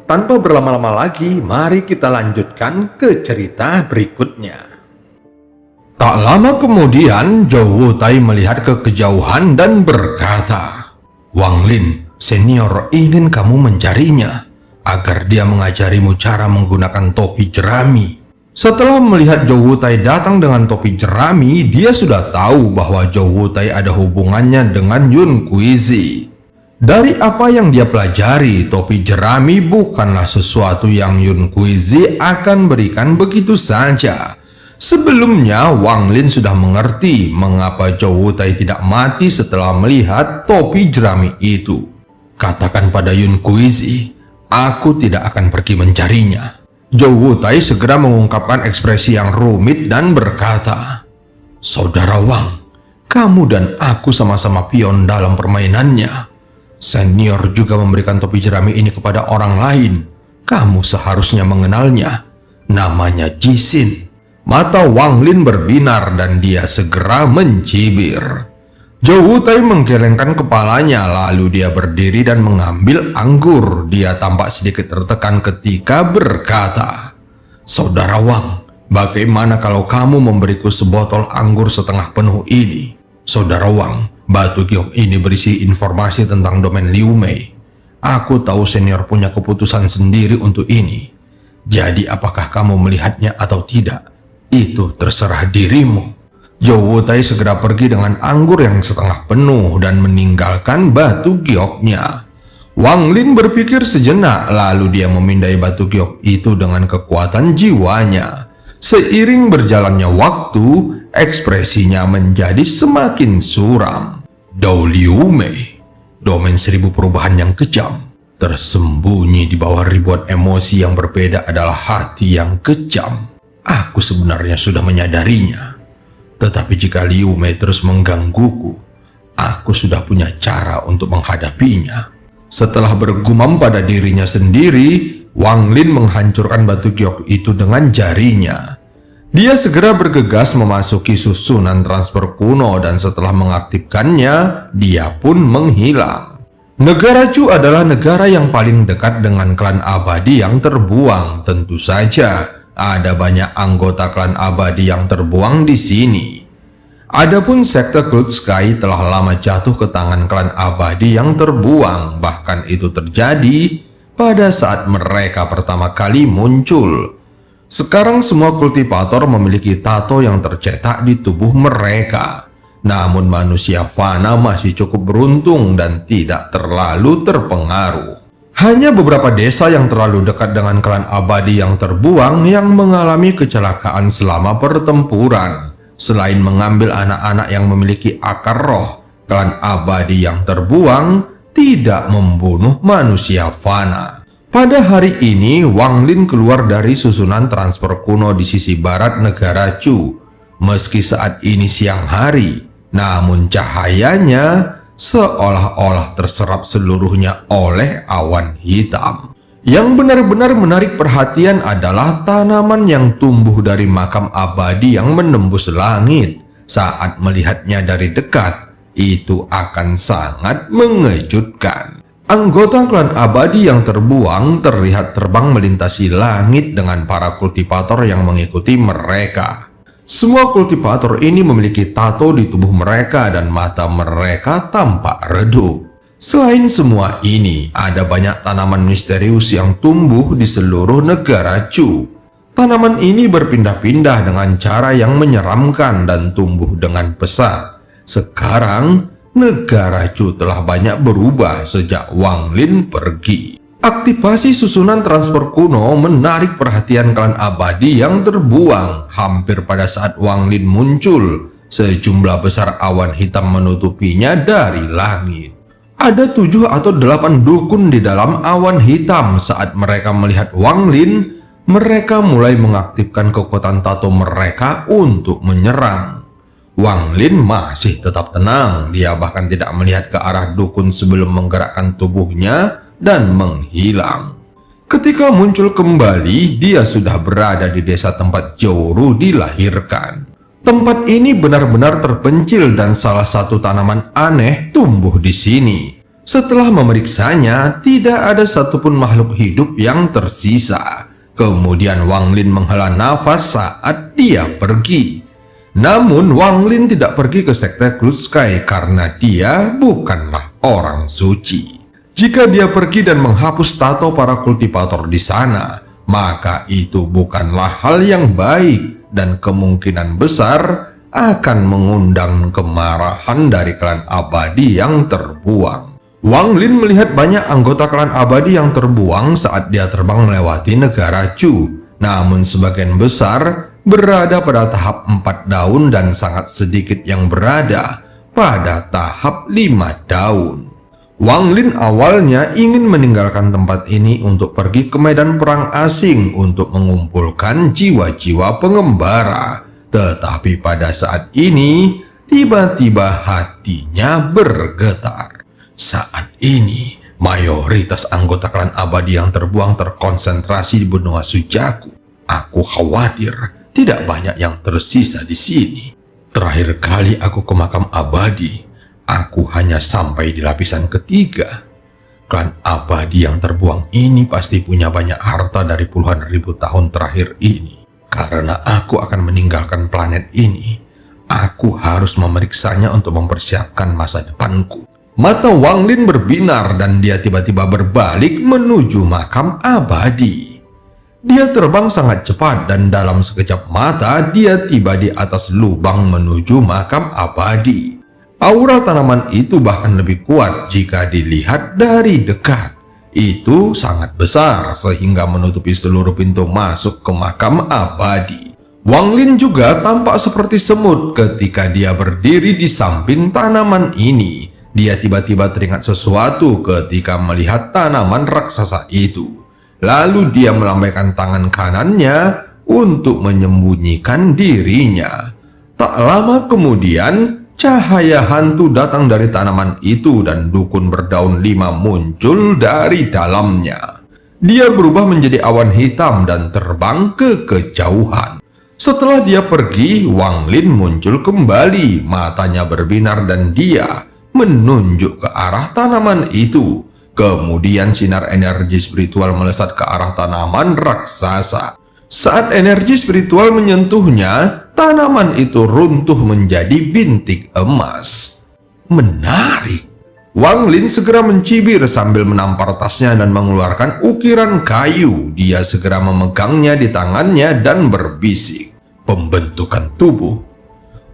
Tanpa berlama-lama lagi, mari kita lanjutkan ke cerita berikutnya. Tak lama kemudian, Zhou Wutai melihat ke kejauhan dan berkata, "Wang Lin, senior ingin kamu mencarinya agar dia mengajarimu cara menggunakan topi jerami." Setelah melihat Zhou Wutai datang dengan topi jerami, dia sudah tahu bahwa Zhou Wutai ada hubungannya dengan Yun Kuizi. Dari apa yang dia pelajari, topi jerami bukanlah sesuatu yang Yun Kuizi akan berikan begitu saja. Sebelumnya, Wang Lin sudah mengerti mengapa Zhou Wutai tidak mati setelah melihat topi jerami itu. Katakan pada Yun Kuizi, aku tidak akan pergi mencarinya. Zhou Wutai segera mengungkapkan ekspresi yang rumit dan berkata, "Saudara Wang, kamu dan aku sama-sama pion dalam permainannya. Senior juga memberikan topi jerami ini kepada orang lain. Kamu seharusnya mengenalnya. Namanya Jisin." Mata Wang Lin berbinar dan dia segera mencibir. Zhou Wutai menggelengkan kepalanya, lalu dia berdiri dan mengambil anggur. Dia tampak sedikit tertekan ketika berkata, "Saudara Wang, bagaimana kalau kamu memberiku sebotol anggur setengah penuh ini?" "Saudara Wang, batu giok ini berisi informasi tentang domain Liu Mei. Aku tahu senior punya keputusan sendiri untuk ini. Jadi apakah kamu melihatnya atau tidak? Itu terserah dirimu." Zhou Wutai segera pergi dengan anggur yang setengah penuh dan meninggalkan batu gioknya. Wang Lin berpikir sejenak, lalu dia memindai batu giok itu dengan kekuatan jiwanya. Seiring berjalannya waktu, ekspresinya menjadi semakin suram. Dao Liu Mei, domain 1000 perubahan yang kejam. Tersembunyi di bawah ribuan emosi yang berbeda adalah hati yang kejam. Aku sebenarnya sudah menyadarinya. Tetapi jika Liu Mei terus menggangguku, aku sudah punya cara untuk menghadapinya. Setelah bergumam pada dirinya sendiri, Wang Lin menghancurkan batu giok itu dengan jarinya. Dia segera bergegas memasuki susunan transfer kuno dan setelah mengaktifkannya, dia pun menghilang. Negara Chu adalah negara yang paling dekat dengan klan abadi yang terbuang. Tentu saja ada banyak anggota klan abadi yang terbuang di sini. Adapun sekte Cloud Sky telah lama jatuh ke tangan klan abadi yang terbuang. Bahkan itu terjadi pada saat mereka pertama kali muncul. Sekarang semua kultivator memiliki tato yang tercetak di tubuh mereka. Namun manusia fana masih cukup beruntung dan tidak terlalu terpengaruh. Hanya beberapa desa yang terlalu dekat dengan klan abadi yang terbuang yang mengalami kecelakaan selama pertempuran. Selain mengambil anak-anak yang memiliki akar roh, klan abadi yang terbuang tidak membunuh manusia fana. Pada hari ini, Wang Lin keluar dari susunan transfer kuno di sisi barat negara Chu. Meski saat ini siang hari, namun cahayanya seolah-olah terserap seluruhnya oleh awan hitam. Yang benar-benar menarik perhatian adalah tanaman yang tumbuh dari makam abadi yang menembus langit. Saat melihatnya dari dekat, itu akan sangat mengejutkan. Anggota klan abadi yang terbuang terlihat terbang melintasi langit dengan para kultivator yang mengikuti mereka. Semua kultivator ini memiliki tato di tubuh mereka dan mata mereka tampak redup. Selain semua ini, ada banyak tanaman misterius yang tumbuh di seluruh negara Chu. Tanaman ini berpindah-pindah dengan cara yang menyeramkan dan tumbuh dengan pesat. Sekarang, negara Chu telah banyak berubah sejak Wang Lin pergi. Aktivasi susunan transfer kuno menarik perhatian klan abadi yang terbuang. Hampir pada saat Wang Lin muncul, sejumlah besar awan hitam menutupinya dari langit. Ada 7 atau 8 dukun di dalam awan hitam. Saat mereka melihat Wang Lin, mereka mulai mengaktifkan kekuatan tato mereka untuk menyerang. Wang Lin masih tetap tenang. Dia bahkan tidak melihat ke arah dukun sebelum menggerakkan tubuhnya dan menghilang. Ketika muncul kembali, dia sudah berada di desa tempat Jouru dilahirkan. Tempat ini benar-benar terpencil dan salah satu tanaman aneh tumbuh di sini. Setelah memeriksanya, tidak ada satupun makhluk hidup yang tersisa. Kemudian Wang Lin menghela nafas saat dia pergi. Namun Wang Lin tidak pergi ke sekte Cloud Sky karena dia bukanlah orang suci. Jika dia pergi dan menghapus tato para kultivator di sana, maka itu bukanlah hal yang baik dan kemungkinan besar akan mengundang kemarahan dari klan abadi yang terbuang. Wang Lin melihat banyak anggota klan abadi yang terbuang saat dia terbang melewati negara Chu. Namun sebagian besar berada pada tahap 4 daun dan sangat sedikit yang berada pada tahap 5 daun. Wang Lin awalnya ingin meninggalkan tempat ini untuk pergi ke medan perang asing untuk mengumpulkan jiwa-jiwa pengembara. Tetapi pada saat ini, tiba-tiba hatinya bergetar. Saat ini, mayoritas anggota klan abadi yang terbuang terkonsentrasi di benua Sujaku. Aku khawatir tidak banyak yang tersisa di sini. Terakhir kali aku ke makam abadi, aku hanya sampai di lapisan ketiga. Klan abadi yang terbuang ini pasti punya banyak harta dari puluhan ribu tahun terakhir ini. Karena aku akan meninggalkan planet ini, aku harus memeriksanya untuk mempersiapkan masa depanku. Mata Wang Lin berbinar dan dia tiba-tiba berbalik menuju makam abadi. Dia terbang sangat cepat dan dalam sekejap mata dia tiba di atas lubang menuju makam abadi. Aura tanaman itu bahkan lebih kuat jika dilihat dari dekat. Itu sangat besar sehingga menutupi seluruh pintu masuk ke makam abadi. Wang Lin juga tampak seperti semut ketika dia berdiri di samping tanaman ini. Dia tiba-tiba teringat sesuatu ketika melihat tanaman raksasa itu. Lalu dia melambaikan tangan kanannya untuk menyembunyikan dirinya. Tak lama kemudian, cahaya hantu datang dari tanaman itu dan dukun berdaun 5 muncul dari dalamnya. Dia berubah menjadi awan hitam dan terbang ke kejauhan. Setelah dia pergi, Wang Lin muncul kembali, matanya berbinar dan dia menunjuk ke arah tanaman itu. Kemudian sinar energi spiritual melesat ke arah tanaman raksasa. Saat energi spiritual menyentuhnya, tanaman itu runtuh menjadi bintik emas. Menarik. Wang Lin segera mencibir sambil menampar tasnya dan mengeluarkan ukiran kayu. Dia segera memegangnya di tangannya dan berbisik. Pembentukan tubuh.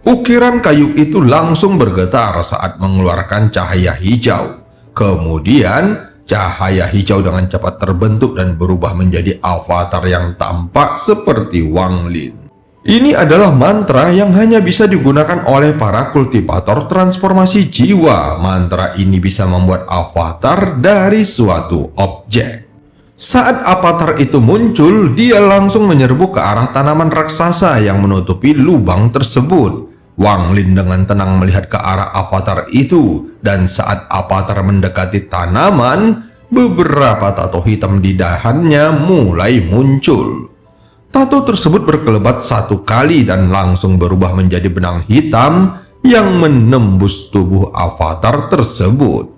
Ukiran kayu itu langsung bergetar saat mengeluarkan cahaya hijau. Kemudian, cahaya hijau dengan cepat terbentuk dan berubah menjadi avatar yang tampak seperti Wang Lin. Ini adalah mantra yang hanya bisa digunakan oleh para kultivator transformasi jiwa. Mantra ini bisa membuat avatar dari suatu objek. Saat avatar itu muncul, dia langsung menyerbu ke arah tanaman raksasa yang menutupi lubang tersebut. Wang Lin dengan tenang melihat ke arah avatar itu, dan saat avatar mendekati tanaman, beberapa tato hitam di dahannya mulai muncul. Tato tersebut berkelebat 1 kali dan langsung berubah menjadi benang hitam yang menembus tubuh avatar tersebut.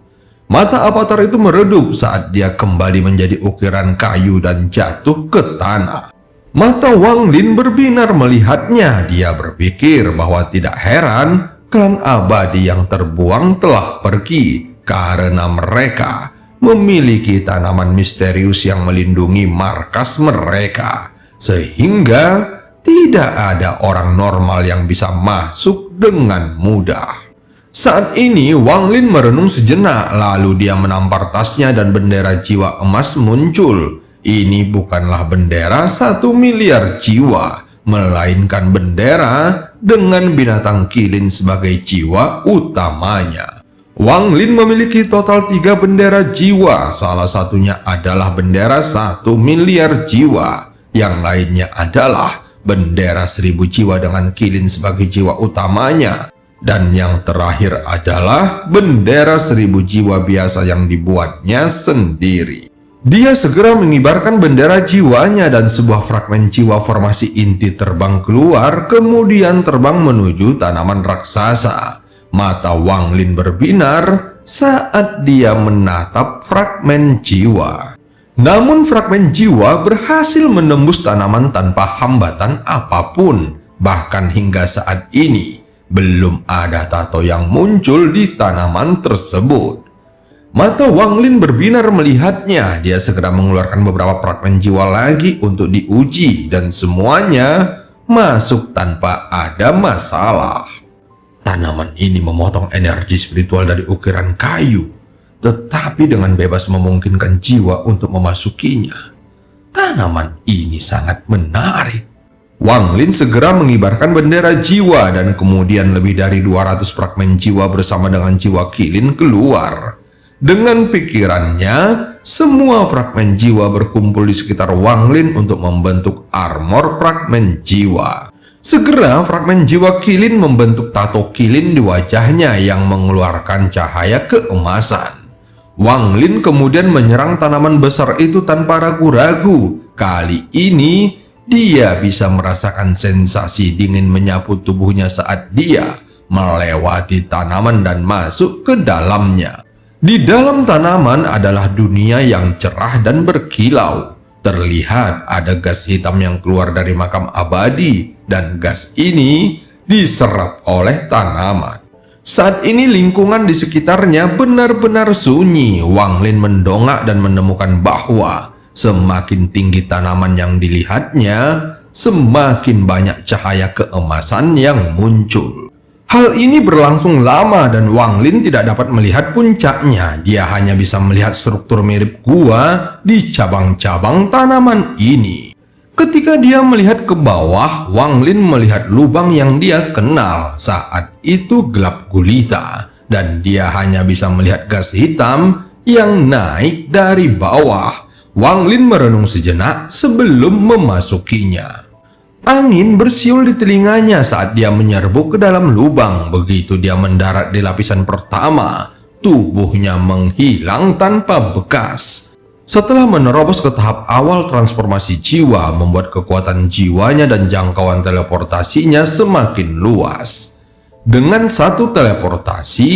Mata avatar itu meredup saat dia kembali menjadi ukiran kayu dan jatuh ke tanah. Mata Wang Lin berbinar melihatnya. Dia berpikir bahwa tidak heran klan abadi yang terbuang telah pergi karena mereka memiliki tanaman misterius yang melindungi markas mereka, sehingga tidak ada orang normal yang bisa masuk dengan mudah. Saat ini Wang Lin merenung sejenak, lalu dia menampar tasnya dan bendera jiwa emas muncul. Ini bukanlah bendera 1 miliar jiwa, melainkan bendera dengan binatang kilin sebagai jiwa utamanya. Wang Lin memiliki total 3 bendera jiwa, salah satunya adalah bendera 1 miliar jiwa. Yang lainnya adalah bendera 1000 jiwa dengan kilin sebagai jiwa utamanya. Dan yang terakhir adalah bendera 1000 jiwa biasa yang dibuatnya sendiri. Dia segera mengibarkan bendera jiwanya dan sebuah fragmen jiwa formasi inti terbang keluar, kemudian terbang menuju tanaman raksasa. Mata Wang Lin berbinar saat dia menatap fragmen jiwa. Namun fragmen jiwa berhasil menembus tanaman tanpa hambatan apapun. Bahkan hingga saat ini, belum ada tato yang muncul di tanaman tersebut. Mata Wang Lin berbinar melihatnya. Dia segera mengeluarkan beberapa fragmen jiwa lagi untuk diuji, dan semuanya masuk tanpa ada masalah. Tanaman ini memotong energi spiritual dari ukiran kayu, tetapi dengan bebas memungkinkan jiwa untuk memasukinya. Tanaman ini sangat menarik. Wang Lin segera mengibarkan bendera jiwa, dan kemudian lebih dari 200 fragmen jiwa bersama dengan jiwa kilin keluar. Dengan pikirannya, semua fragmen jiwa berkumpul di sekitar Wang Lin untuk membentuk armor fragmen jiwa. Segera fragmen jiwa kilin membentuk tato kilin di wajahnya yang mengeluarkan cahaya keemasan. Wang Lin kemudian menyerang tanaman besar itu tanpa ragu-ragu. Kali ini dia bisa merasakan sensasi dingin menyapu tubuhnya saat dia melewati tanaman dan masuk ke dalamnya. Di dalam tanaman adalah dunia yang cerah dan berkilau. Terlihat ada gas hitam yang keluar dari makam abadi, dan gas ini diserap oleh tanaman. Saat ini lingkungan di sekitarnya benar-benar sunyi. Wang Lin mendongak dan menemukan bahwa semakin tinggi tanaman yang dilihatnya, semakin banyak cahaya keemasan yang muncul. Hal ini berlangsung lama dan Wang Lin tidak dapat melihat puncaknya. Dia hanya bisa melihat struktur mirip gua di cabang-cabang tanaman ini. Ketika dia melihat ke bawah, Wang Lin melihat lubang yang dia kenal. Saat itu gelap gulita, dan dia hanya bisa melihat gas hitam yang naik dari bawah. Wang Lin merenung sejenak sebelum memasukinya. Angin bersiul di telinganya saat dia menyerbu ke dalam lubang. Begitu dia mendarat di lapisan pertama, tubuhnya menghilang tanpa bekas. Setelah menerobos ke tahap awal transformasi jiwa, membuat kekuatan jiwanya dan jangkauan teleportasinya semakin luas. Dengan satu teleportasi,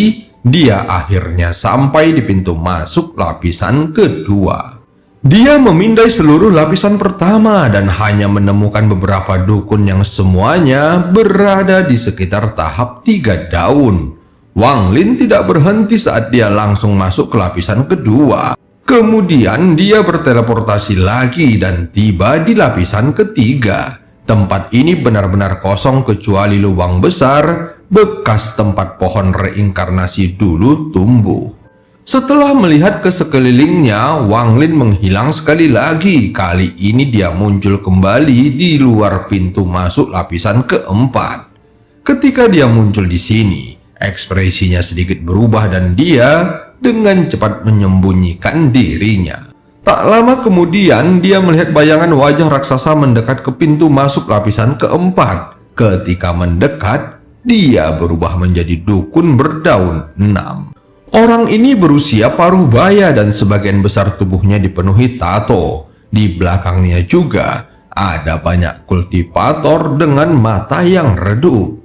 dia akhirnya sampai di pintu masuk lapisan kedua. Dia memindai seluruh lapisan pertama dan hanya menemukan beberapa dukun yang semuanya berada di sekitar tahap 3 daun. Wang Lin tidak berhenti saat dia langsung masuk ke lapisan kedua. Kemudian dia berteleportasi lagi dan tiba di lapisan ketiga. Tempat ini benar-benar kosong kecuali lubang besar, bekas tempat pohon reinkarnasi dulu tumbuh. Setelah melihat ke sekelilingnya, Wang Lin menghilang sekali lagi. Kali ini dia muncul kembali di luar pintu masuk lapisan keempat. Ketika dia muncul di sini, ekspresinya sedikit berubah dan dia dengan cepat menyembunyikan dirinya. Tak lama kemudian, dia melihat bayangan wajah raksasa mendekat ke pintu masuk lapisan keempat. Ketika mendekat, dia berubah menjadi dukun berdaun 6. Orang ini berusia paruh baya dan sebagian besar tubuhnya dipenuhi tato. Di belakangnya juga ada banyak kultivator dengan mata yang redup.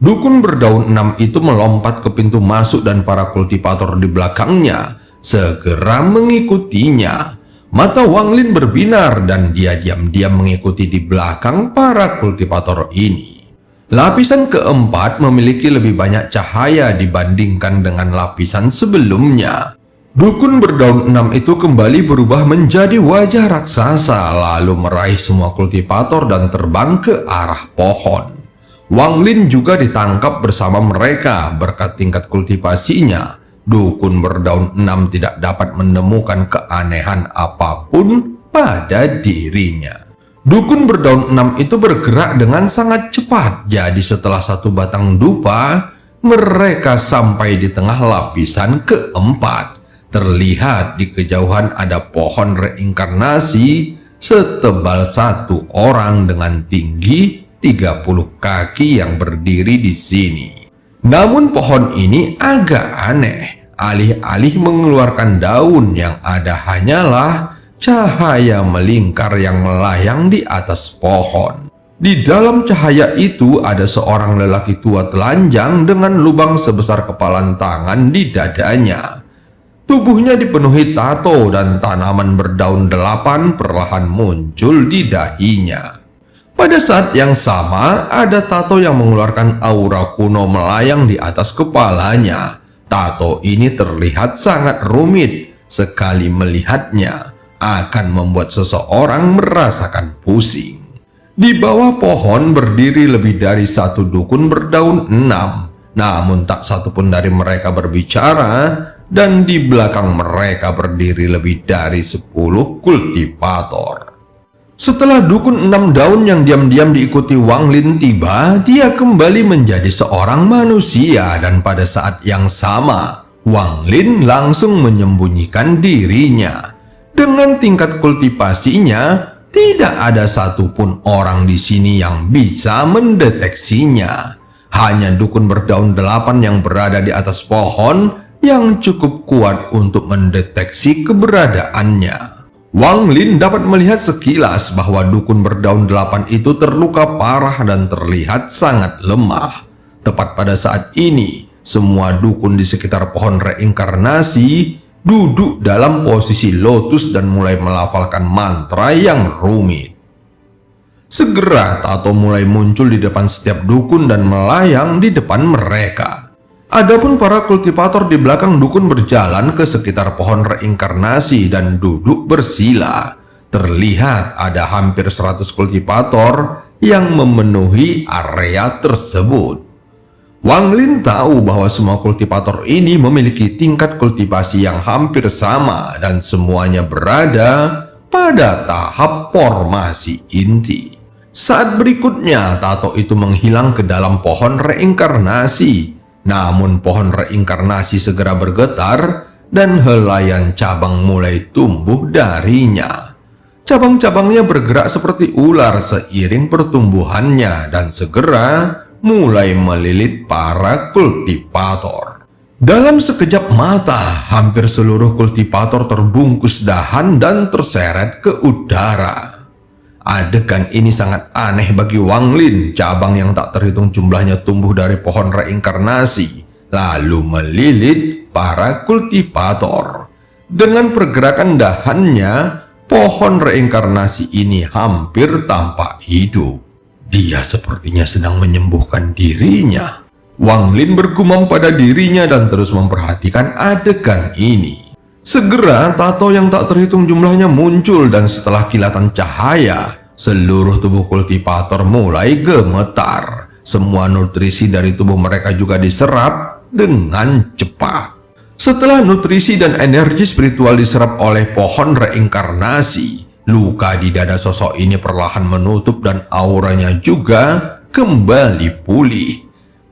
Dukun berdaun 6 itu melompat ke pintu masuk dan para kultivator di belakangnya segera mengikutinya. Mata Wang Lin berbinar dan dia diam-diam mengikuti di belakang para kultivator ini. Lapisan keempat memiliki lebih banyak cahaya dibandingkan dengan lapisan sebelumnya. Dukun berdaun 6 itu kembali berubah menjadi wajah raksasa, lalu meraih semua kultivator dan terbang ke arah pohon. Wang Lin juga ditangkap bersama mereka. Berkat tingkat kultivasinya, dukun berdaun 6 tidak dapat menemukan keanehan apapun pada dirinya. Dukun berdaun 6 itu bergerak dengan sangat cepat. Jadi setelah satu batang dupa, mereka sampai di tengah lapisan keempat. Terlihat di kejauhan ada pohon reinkarnasi setebal satu orang dengan tinggi 30 kaki yang berdiri di sini. Namun pohon ini agak aneh. Alih-alih mengeluarkan daun, yang ada hanyalah cahaya melingkar yang melayang di atas pohon. Di dalam cahaya itu ada seorang lelaki tua telanjang dengan lubang sebesar kepalan tangan di dadanya. Tubuhnya dipenuhi tato dan tanaman berdaun 8 perlahan muncul di dahinya. Pada saat yang sama, ada tato yang mengeluarkan aura kuno melayang di atas kepalanya. Tato ini terlihat sangat rumit. Sekali melihatnya, akan membuat seseorang merasakan pusing. Di bawah pohon berdiri lebih dari 1 dukun berdaun 6. Namun tak satu pun dari mereka berbicara, dan di belakang mereka berdiri lebih dari 10 kultivator. Setelah dukun 6 daun yang diam-diam diikuti Wang Lin tiba, dia kembali menjadi seorang manusia, dan pada saat yang sama, Wang Lin langsung menyembunyikan dirinya. Dengan tingkat kultivasinya, tidak ada satupun orang di sini yang bisa mendeteksinya. Hanya dukun berdaun 8 yang berada di atas pohon yang cukup kuat untuk mendeteksi keberadaannya. Wang Lin dapat melihat sekilas bahwa dukun berdaun 8 itu terluka parah dan terlihat sangat lemah. Tepat pada saat ini, semua dukun di sekitar pohon reinkarnasi duduk dalam posisi lotus dan mulai melafalkan mantra yang rumit. Segera tato mulai muncul di depan setiap dukun dan melayang di depan mereka. Adapun para kultivator di belakang dukun berjalan ke sekitar pohon reinkarnasi dan duduk bersila. Terlihat ada hampir 100 kultivator yang memenuhi area tersebut. Wang Lin tahu bahwa semua kultivator ini memiliki tingkat kultivasi yang hampir sama dan semuanya berada pada tahap formasi inti. Saat berikutnya, tato itu menghilang ke dalam pohon reinkarnasi. Namun pohon reinkarnasi segera bergetar dan helaian cabang mulai tumbuh darinya. Cabang-cabangnya bergerak seperti ular seiring pertumbuhannya dan segera mulai melilit para kultivator. Dalam sekejap mata, hampir seluruh kultivator terbungkus dahan dan terseret ke udara. Adegan ini sangat aneh bagi Wang Lin. Cabang yang tak terhitung jumlahnya tumbuh dari pohon reinkarnasi, lalu melilit para kultivator. Dengan pergerakan dahannya, pohon reinkarnasi ini hampir tampak hidup. Dia sepertinya sedang menyembuhkan dirinya. Wang Lin bergumam pada dirinya dan terus memperhatikan adegan ini. Segera tato yang tak terhitung jumlahnya muncul dan setelah kilatan cahaya, seluruh tubuh kultivator mulai gemetar. Semua nutrisi dari tubuh mereka juga diserap dengan cepat. Setelah nutrisi dan energi spiritual diserap oleh pohon reinkarnasi, luka di dada sosok ini perlahan menutup dan auranya juga kembali pulih.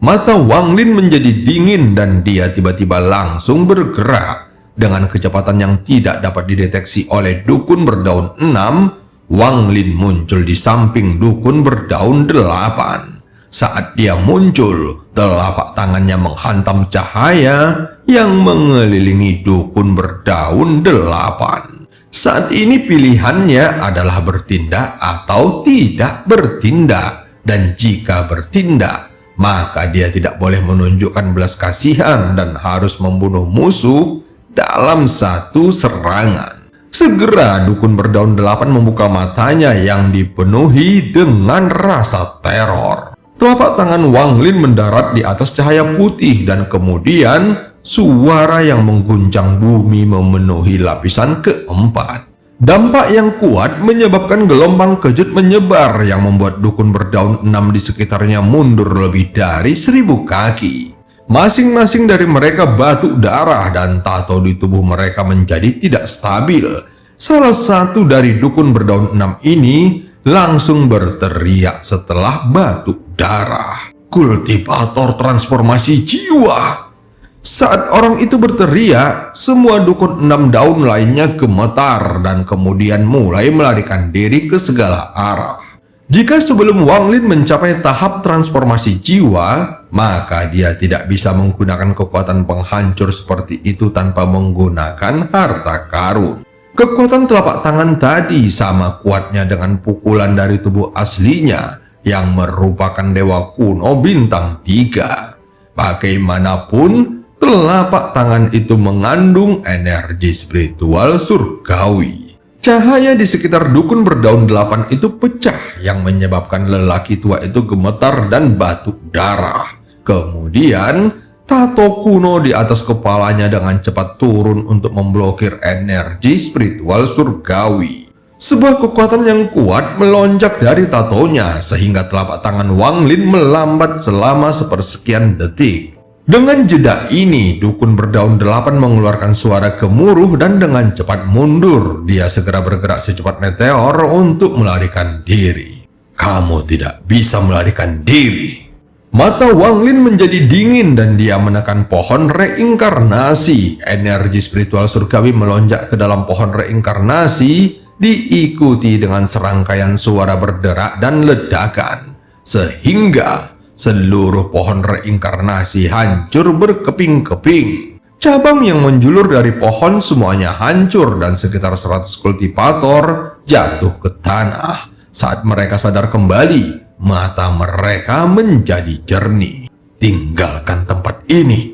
Mata Wang Lin menjadi dingin dan dia tiba-tiba langsung bergerak. Dengan kecepatan yang tidak dapat dideteksi oleh dukun berdaun 6, Wang Lin muncul di samping dukun berdaun 8. Saat dia muncul, telapak tangannya menghantam cahaya yang mengelilingi dukun berdaun 8. Saat ini pilihannya adalah bertindak atau tidak bertindak. Dan jika bertindak, maka dia tidak boleh menunjukkan belas kasihan dan harus membunuh musuh dalam satu serangan. Segera dukun berdaun 8 membuka matanya yang dipenuhi dengan rasa teror. Telapak tangan Wang Lin mendarat di atas cahaya putih dan kemudian suara yang mengguncang bumi memenuhi lapisan keempat. Dampak yang kuat menyebabkan gelombang kejut menyebar yang membuat dukun berdaun 6 di sekitarnya mundur lebih dari 1000 kaki. Masing-masing dari mereka batuk darah dan tato di tubuh mereka menjadi tidak stabil. Salah satu dari dukun berdaun 6 ini langsung berteriak setelah batuk darah. Kultivator transformasi jiwa. Saat orang itu berteriak, semua dukun 6 daun lainnya gemetar dan kemudian mulai melarikan diri ke segala arah. Jika sebelum Wang Lin mencapai tahap transformasi jiwa, maka dia tidak bisa menggunakan kekuatan penghancur seperti itu tanpa menggunakan harta karun. Kekuatan telapak tangan tadi sama kuatnya dengan pukulan dari tubuh aslinya, yang merupakan dewa kuno bintang 3. Bagaimanapun, telapak tangan itu mengandung energi spiritual surgawi. Cahaya di sekitar dukun berdaun 8 itu pecah yang menyebabkan lelaki tua itu gemetar dan batuk darah. Kemudian, tato kuno di atas kepalanya dengan cepat turun untuk memblokir energi spiritual surgawi. Sebuah kekuatan yang kuat melonjak dari tatonya sehingga telapak tangan Wang Lin melambat selama sepersekian detik. Dengan jeda ini, dukun berdaun 8 mengeluarkan suara gemuruh dan dengan cepat mundur. Dia segera bergerak secepat meteor untuk melarikan diri. Kamu tidak bisa melarikan diri. Mata Wang Lin menjadi dingin dan dia menekan pohon reinkarnasi. Energi spiritual surgawi melonjak ke dalam pohon reinkarnasi, diikuti dengan serangkaian suara berderak dan ledakan, sehingga seluruh pohon reinkarnasi hancur berkeping-keping. Cabang yang menjulur dari pohon semuanya hancur dan sekitar 100 kultivator jatuh ke tanah. Saat mereka sadar kembali, mata mereka menjadi jernih. Tinggalkan tempat ini.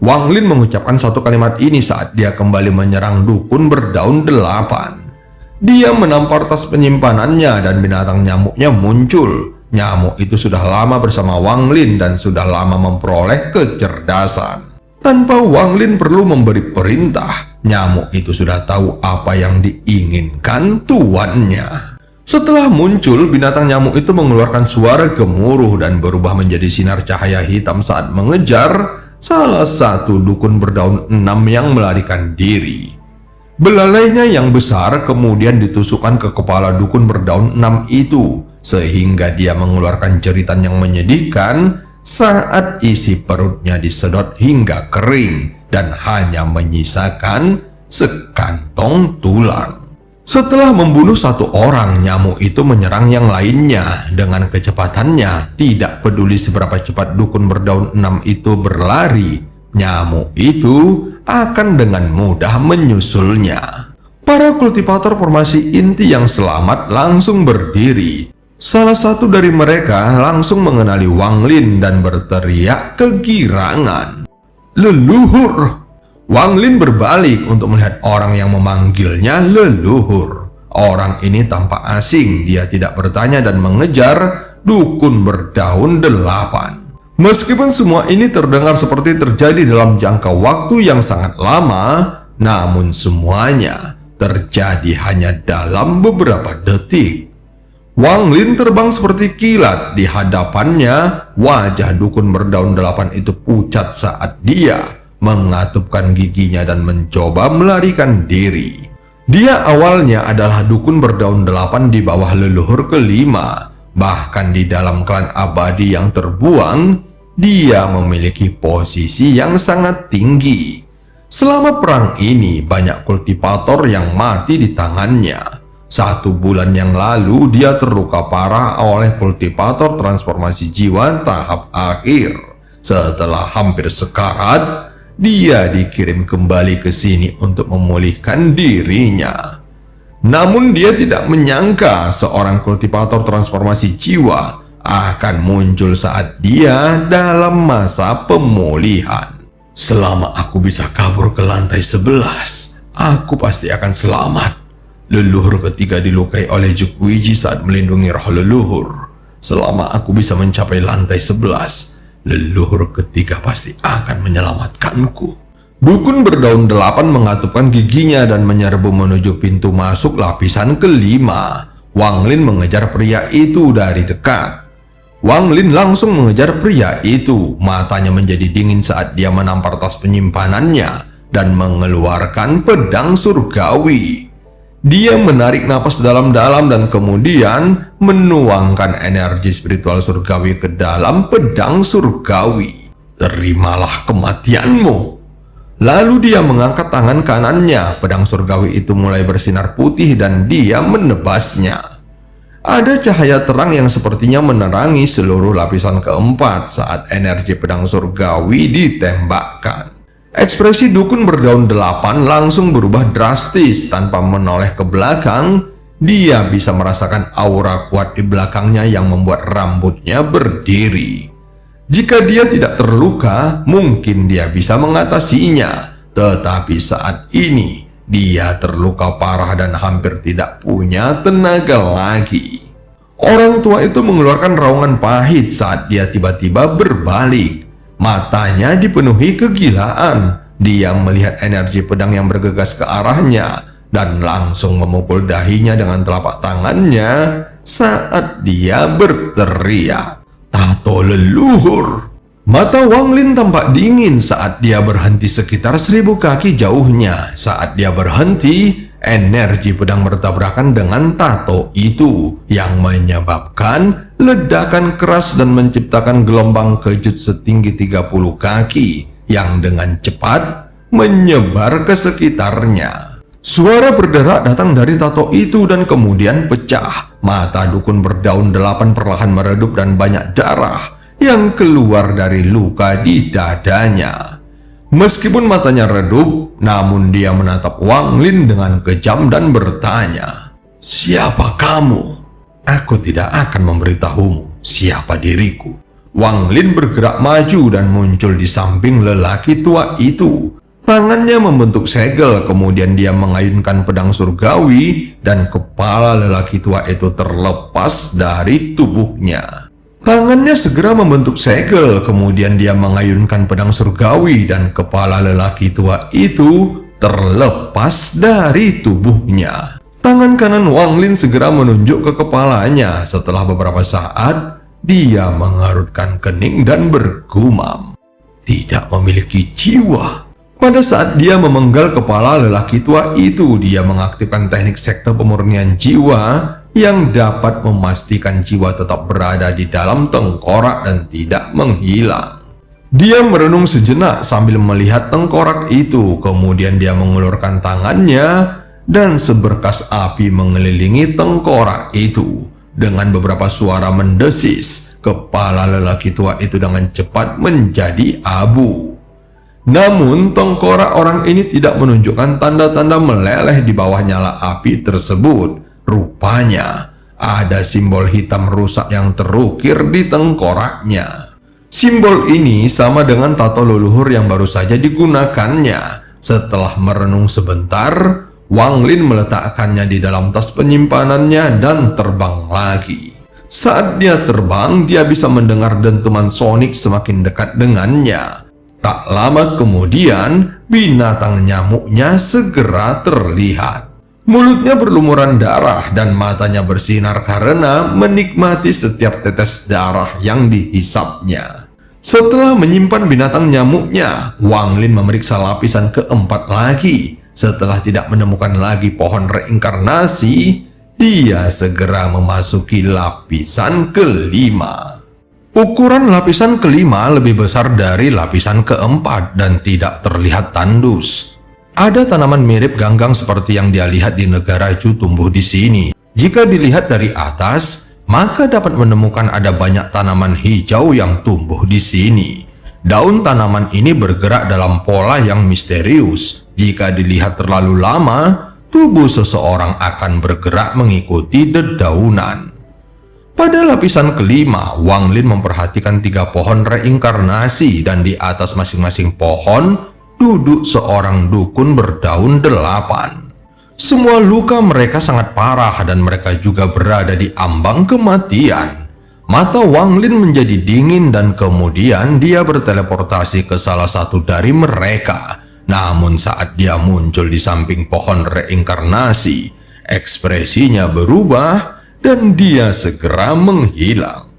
Wang Lin mengucapkan satu kalimat ini saat dia kembali menyerang dukun berdaun 8. Dia menampar tas penyimpanannya dan binatang nyamuknya muncul. Nyamuk itu sudah lama bersama Wang Lin dan sudah lama memperoleh kecerdasan. Tanpa Wang Lin perlu memberi perintah, nyamuk itu sudah tahu apa yang diinginkan tuannya. Setelah muncul, binatang nyamuk itu mengeluarkan suara gemuruh dan berubah menjadi sinar cahaya hitam saat mengejar salah satu dukun berdaun 6 yang melarikan diri. Belalainya yang besar kemudian ditusukkan ke kepala dukun berdaun 6 itu, sehingga dia mengeluarkan jeritan yang menyedihkan saat isi perutnya disedot hingga kering dan hanya menyisakan sekantong tulang. Setelah membunuh satu orang, nyamuk itu menyerang yang lainnya. Dengan kecepatannya, tidak peduli seberapa cepat dukun berdaun 6 itu berlari, nyamuk itu akan dengan mudah menyusulnya. Para kultivator formasi inti yang selamat langsung berdiri. Salah satu dari mereka langsung mengenali Wang Lin dan berteriak kegirangan. Leluhur! Wang Lin berbalik untuk melihat orang yang memanggilnya leluhur. Orang ini tampak asing, dia tidak bertanya dan mengejar dukun berdaun 8. Meskipun semua ini terdengar seperti terjadi dalam jangka waktu yang sangat lama, namun semuanya terjadi hanya dalam beberapa detik. Wang Lin terbang seperti kilat. Di hadapannya, wajah dukun berdaun 8 itu pucat saat dia mengatupkan giginya dan mencoba melarikan diri. Dia awalnya adalah dukun berdaun 8 di bawah leluhur kelima. Bahkan di dalam klan abadi yang terbuang, dia memiliki posisi yang sangat tinggi. Selama perang ini, banyak kultivator yang mati di tangannya. 1 bulan yang lalu, dia terluka parah oleh kultivator transformasi jiwa tahap akhir. Setelah hampir sekarat, dia dikirim kembali ke sini untuk memulihkan dirinya. Namun dia tidak menyangka seorang kultivator transformasi jiwa akan muncul saat dia dalam masa pemulihan. Selama aku bisa kabur ke lantai 11, aku pasti akan selamat. Leluhur ketiga dilukai oleh Jukwiji saat melindungi roh leluhur. Selama aku bisa mencapai lantai 11, leluhur ketiga pasti akan menyelamatkanku. Dukun berdaun 8 mengatupkan giginya dan menyerbu menuju pintu masuk lapisan kelima. Wang Lin mengejar pria itu dari dekat. Wang Lin langsung mengejar pria itu. Matanya menjadi dingin saat dia menampar tas penyimpanannya dan mengeluarkan pedang surgawi. Dia menarik napas dalam-dalam dan kemudian menuangkan energi spiritual surgawi ke dalam pedang surgawi. Terimalah kematianmu. Lalu dia mengangkat tangan kanannya. Pedang surgawi itu mulai bersinar putih dan dia menebasnya. Ada cahaya terang yang sepertinya menerangi seluruh lapisan keempat saat energi pedang surgawi ditembakkan. Ekspresi dukun berdaun 8 langsung berubah drastis. Tanpa menoleh ke belakang, Dia bisa merasakan aura kuat di belakangnya yang membuat rambutnya berdiri. Jika dia tidak terluka, mungkin dia bisa mengatasinya. Tetapi saat ini, dia terluka parah dan hampir tidak punya tenaga lagi. Orang tua itu mengeluarkan raungan pahit saat dia tiba-tiba berbalik. Matanya dipenuhi kegilaan. Dia melihat energi pedang yang bergegas ke arahnya dan langsung memukul dahinya dengan telapak tangannya saat dia berteriak, "Tato leluhur!" Mata Wang Lin tampak dingin saat dia berhenti sekitar 1000 kaki jauhnya. Saat dia berhenti, energi pedang bertabrakan dengan tato itu yang menyebabkan ledakan keras dan menciptakan gelombang kejut setinggi 30 kaki yang dengan cepat menyebar ke sekitarnya. Suara berderak datang dari tato itu dan kemudian pecah. Mata dukun berdaun 8 perlahan meredup dan banyak darah yang keluar dari luka di dadanya. Meskipun matanya redup, namun dia menatap Wang Lin dengan kejam dan bertanya, "Siapa kamu?" "Aku tidak akan memberitahumu siapa diriku." Wang Lin bergerak maju dan muncul di samping lelaki tua itu. Tangannya membentuk segel, kemudian dia mengayunkan pedang surgawi dan kepala lelaki tua itu terlepas dari tubuhnya. Tangannya segera membentuk segel, kemudian dia mengayunkan pedang surgawi dan kepala lelaki tua itu terlepas dari tubuhnya. Tangan kanan Wang Lin segera menunjuk ke kepalanya. Setelah beberapa saat, dia mengerutkan kening dan bergumam, "Tidak memiliki jiwa." Pada saat dia memenggal kepala lelaki tua itu, dia mengaktifkan teknik sekte pemurnian jiwa yang dapat memastikan jiwa tetap berada di dalam tengkorak dan tidak menghilang. Dia merenung sejenak sambil melihat tengkorak itu, kemudian dia mengulurkan tangannya dan seberkas api mengelilingi tengkorak itu. Dengan beberapa suara mendesis, kepala lelaki tua itu dengan cepat menjadi abu. Namun, tengkorak orang ini tidak menunjukkan tanda-tanda meleleh di bawah nyala api tersebut. Rupanya, ada simbol hitam rusak yang terukir di tengkoraknya. Simbol ini sama dengan tato leluhur yang baru saja digunakannya. Setelah merenung sebentar, Wang Lin meletakkannya di dalam tas penyimpanannya dan terbang lagi. Saat dia terbang, dia bisa mendengar dentuman sonik semakin dekat dengannya. Tak lama kemudian, binatang nyamuknya segera terlihat. Mulutnya berlumuran darah dan matanya bersinar karena menikmati setiap tetes darah yang dihisapnya. Setelah menyimpan binatang nyamuknya, Wang Lin memeriksa lapisan keempat lagi. Setelah tidak menemukan lagi pohon reinkarnasi, dia segera memasuki lapisan kelima. Ukuran lapisan kelima lebih besar dari lapisan keempat dan tidak terlihat tandus. Ada tanaman mirip ganggang seperti yang dia lihat di negara Ju tumbuh di sini. Jika dilihat dari atas, maka dapat menemukan ada banyak tanaman hijau yang tumbuh di sini. Daun tanaman ini bergerak dalam pola yang misterius. Jika dilihat terlalu lama, tubuh seseorang akan bergerak mengikuti dedaunan. Pada lapisan kelima, Wang Lin memperhatikan 3 pohon reinkarnasi dan di atas masing-masing pohon duduk seorang dukun berdaun 8. Semua luka mereka sangat parah dan mereka juga berada di ambang kematian. Mata Wang Lin menjadi dingin dan kemudian dia berteleportasi ke salah satu dari mereka. Namun saat dia muncul di samping pohon reinkarnasi, ekspresinya berubah dan dia segera menghilang.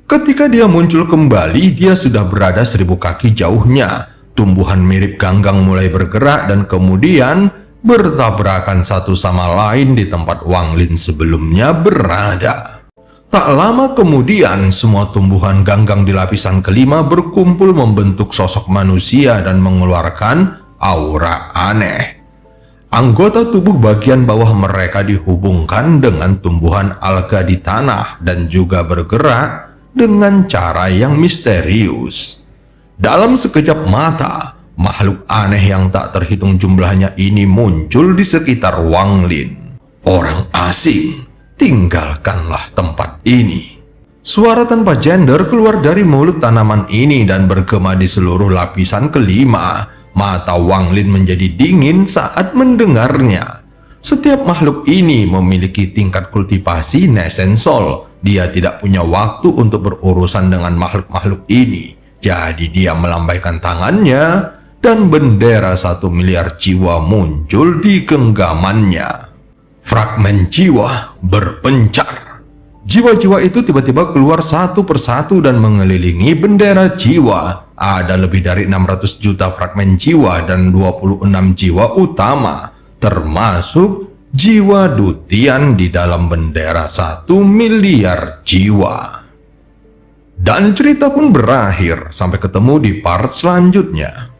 Ketika dia muncul kembali, dia sudah berada 1000 kaki jauhnya. Tumbuhan mirip ganggang mulai bergerak dan kemudian bertabrakan satu sama lain di tempat Wang Lin sebelumnya berada. Tak lama kemudian, semua tumbuhan ganggang di lapisan kelima berkumpul membentuk sosok manusia dan mengeluarkan aura aneh. Anggota tubuh bagian bawah mereka dihubungkan dengan tumbuhan alga di tanah dan juga bergerak dengan cara yang misterius. Dalam sekejap mata, makhluk aneh yang tak terhitung jumlahnya ini muncul di sekitar Wang Lin. Orang asing, tinggalkanlah tempat ini. Suara tanpa gender keluar dari mulut tanaman ini dan bergema di seluruh lapisan kelima. Mata Wang Lin menjadi dingin saat mendengarnya. Setiap makhluk ini memiliki tingkat kultivasi Nesensol. Dia tidak punya waktu untuk berurusan dengan makhluk-makhluk ini. Jadi dia melambaikan tangannya dan bendera 1 miliar jiwa muncul di genggamannya. Fragmen jiwa berpencar. Jiwa-jiwa itu tiba-tiba keluar satu persatu dan mengelilingi bendera jiwa. Ada lebih dari 600 juta fragmen jiwa dan 26 jiwa utama, termasuk jiwa dutian di dalam bendera 1 miliar jiwa. Dan cerita pun berakhir sampai ketemu di part selanjutnya.